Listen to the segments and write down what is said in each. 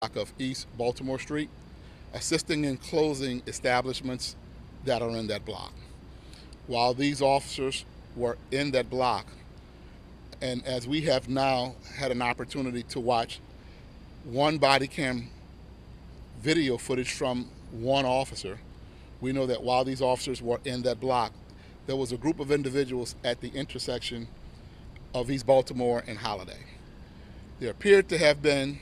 of East Baltimore Street, assisting in closing establishments that are in that block. While these officers were in that block, and as we have now had an opportunity to watch one body cam video footage from one officer, we know that while these officers were in that block, there was a group of individuals at the intersection of East Baltimore and Holiday. There appeared to have been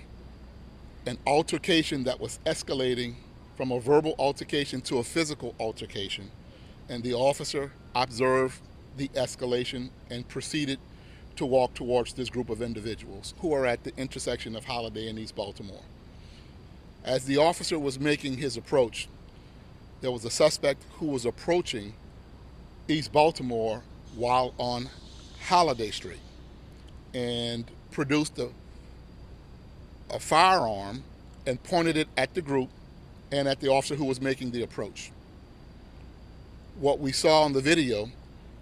an altercation that was escalating from a verbal altercation to a physical altercation, and the officer observed the escalation and proceeded to walk towards this group of individuals who are at the intersection of Holiday and East Baltimore. As the officer was making his approach, there was a suspect who was approaching East Baltimore while on Holiday Street and produced a firearm and pointed it at the group and at the officer who was making the approach. What we saw on the video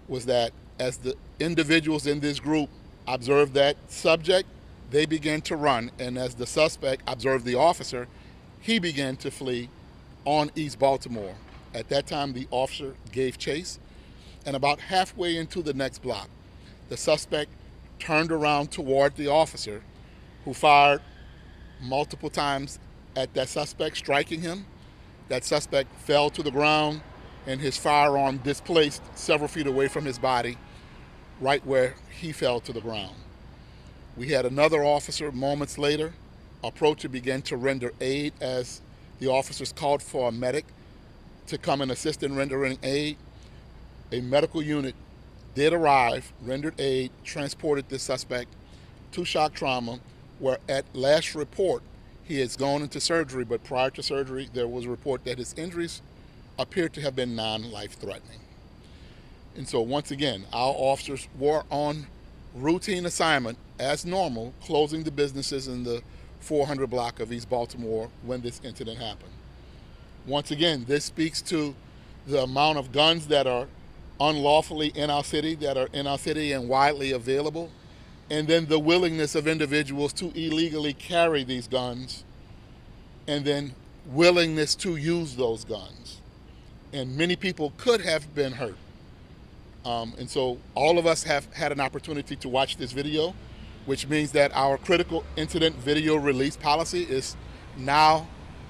was that as the individuals in this group observed that subject, they began to run, and as the suspect observed the officer, he began to flee on East Baltimore. At that time, the officer gave chase, and about halfway into the next block, the suspect turned around toward the officer, who fired multiple times at that suspect, striking him. That suspect fell to the ground, and his firearm displaced several feet away from his body, right where he fell to the ground. We had another officer moments later approach and begin to render aid as the officers called for a medic to come and assist in rendering aid. A medical unit did arrive, rendered aid, transported this suspect to shock trauma, where at last report he has gone into surgery, but prior to surgery there was a report that his injuries appeared to have been non-life threatening. And so once again, our officers were on routine assignment as normal, closing the businesses in the 400 block of East Baltimore when this incident happened. Once again, this speaks to the amount of guns that are unlawfully in our city, and widely available, and then the willingness of individuals to illegally carry these guns, and then willingness to use those guns. And many people could have been hurt. And so all of us have had an opportunity to watch this video, which means that our critical incident video release policy is now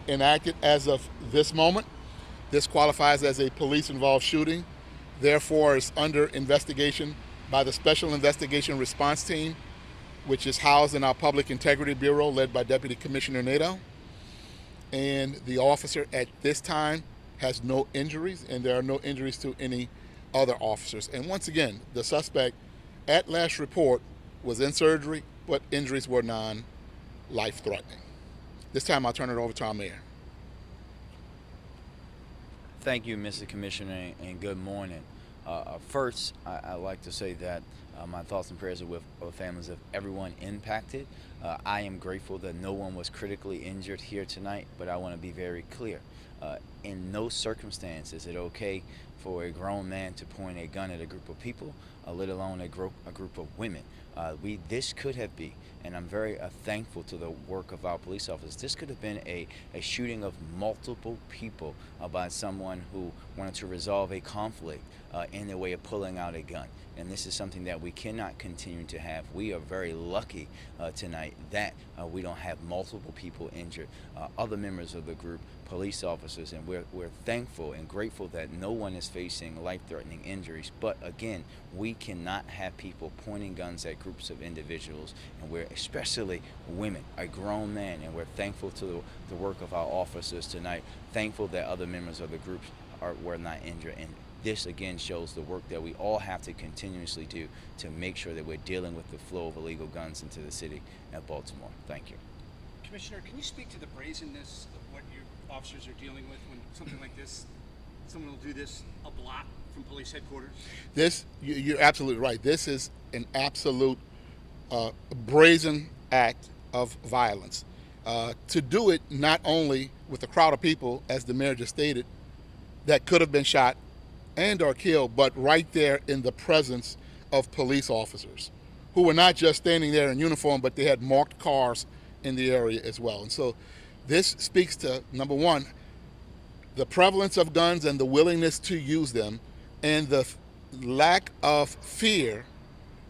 enacted as of this moment. This qualifies as a police-involved shooting, therefore is under investigation by the Special Investigation Response Team, which is housed in our Public Integrity Bureau led by Deputy Commissioner Nato. And the officer at this time has no injuries, and there are no injuries to any other officers. And once again, the suspect at last report was in surgery, but injuries were non-life threatening. This time I'll turn it over to our mayor. Thank you, Mr. Commissioner, and good morning. First, I'd like to say that my thoughts and prayers are with families of everyone impacted. I am grateful that no one was critically injured here tonight, but I want to be very clear. In no circumstance is it okay for a grown man to point a gun at a group of people, let alone a group of women. This could have been, and I'm very thankful to the work of our police officers, this could have been a shooting of multiple people by someone who wanted to resolve a conflict in their way of pulling out a gun. And this is something that we cannot continue to have. We are very lucky tonight that we don't have multiple people injured, other members of the group, police officers, and we're thankful and grateful that no one is facing life-threatening injuries. But again, we cannot have people pointing guns at groups of individuals, and we're especially women, a grown man, and we're thankful to the work of our officers tonight, thankful that other members of the group were not injured. And this again shows the work that we all have to continuously do to make sure that we're dealing with the flow of illegal guns into the city of Baltimore. Thank you. Commissioner, can you speak to the brazenness of what your officers are dealing with when something like this, someone will do this a block from police headquarters? You're absolutely right. This is an absolute brazen act of violence. To do it not only with a crowd of people, as the mayor just stated, that could have been shot and or killed, but right there in the presence of police officers who were not just standing there in uniform, but they had marked cars in the area as well. And so this speaks to, number one, the prevalence of guns and the willingness to use them, and the lack of fear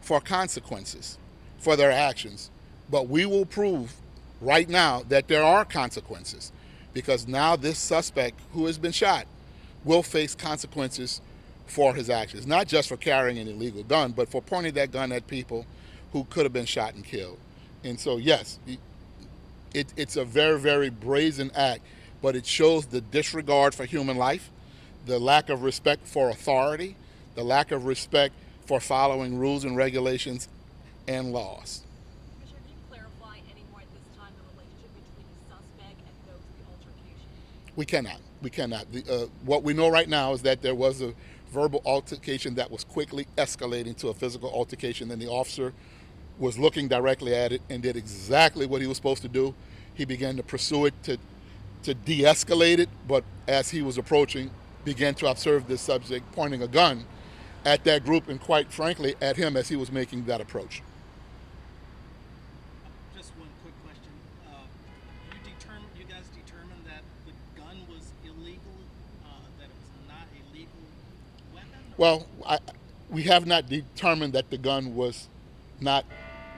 for consequences for their actions. But we will prove right now that there are consequences, because now this suspect who has been shot will face consequences for his actions, not just for carrying an illegal gun, but for pointing that gun at people who could have been shot and killed. And so, yes, it's a very, very brazen act, but it shows the disregard for human life, the lack of respect for authority, the lack of respect for following rules and regulations and laws. Commissioner, can you clarify any more at this time the relationship between the suspect and those in the altercation? We cannot. We cannot. What we know right now is that there was a verbal altercation that was quickly escalating to a physical altercation. Then the officer was looking directly at it and did exactly what he was supposed to do. He began to pursue it to de-escalate it, but as he was approaching, began to observe this subject pointing a gun at that group, and quite frankly at him as he was making that approach. Just one quick question. You guys determined that the gun was illegal, that it was not a legal weapon? Well, we have not determined that the gun was not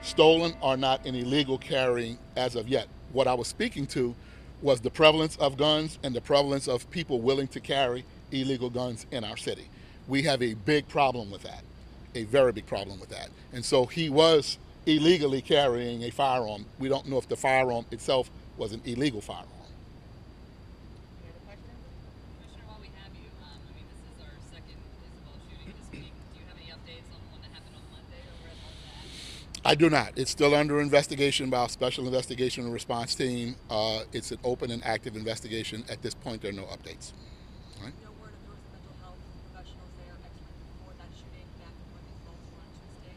stolen or not an illegal carrying as of yet. What I was speaking to was the prevalence of guns and the prevalence of people willing to carry illegal guns in our city. We have a big problem with that, a very big problem with that. And so he was illegally carrying a firearm. We don't know if the firearm itself was an illegal firearm. Any other questions? Commissioner, while we have you, this is our second Isabel shooting this week. Do you have any updates on the one that happened on Monday, or where that's at? I do not. It's still under investigation by our Special Investigation and Response Team. It's an open and active investigation. At this point, there are no updates. All right? No word if there was mental health professionals there, experts before that shooting back when the assaults were on Tuesday?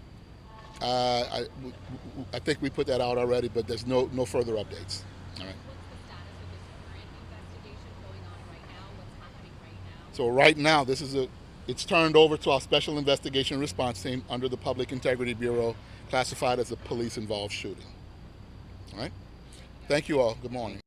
I think we put that out already, but there's no further updates. All right. What's the status of this current investigation going on right now? What's happening right now? So right now, it's turned over to our Special Investigation Response Team under the Public Integrity Bureau, classified as a police-involved shooting. All right? Thank you all. Good morning.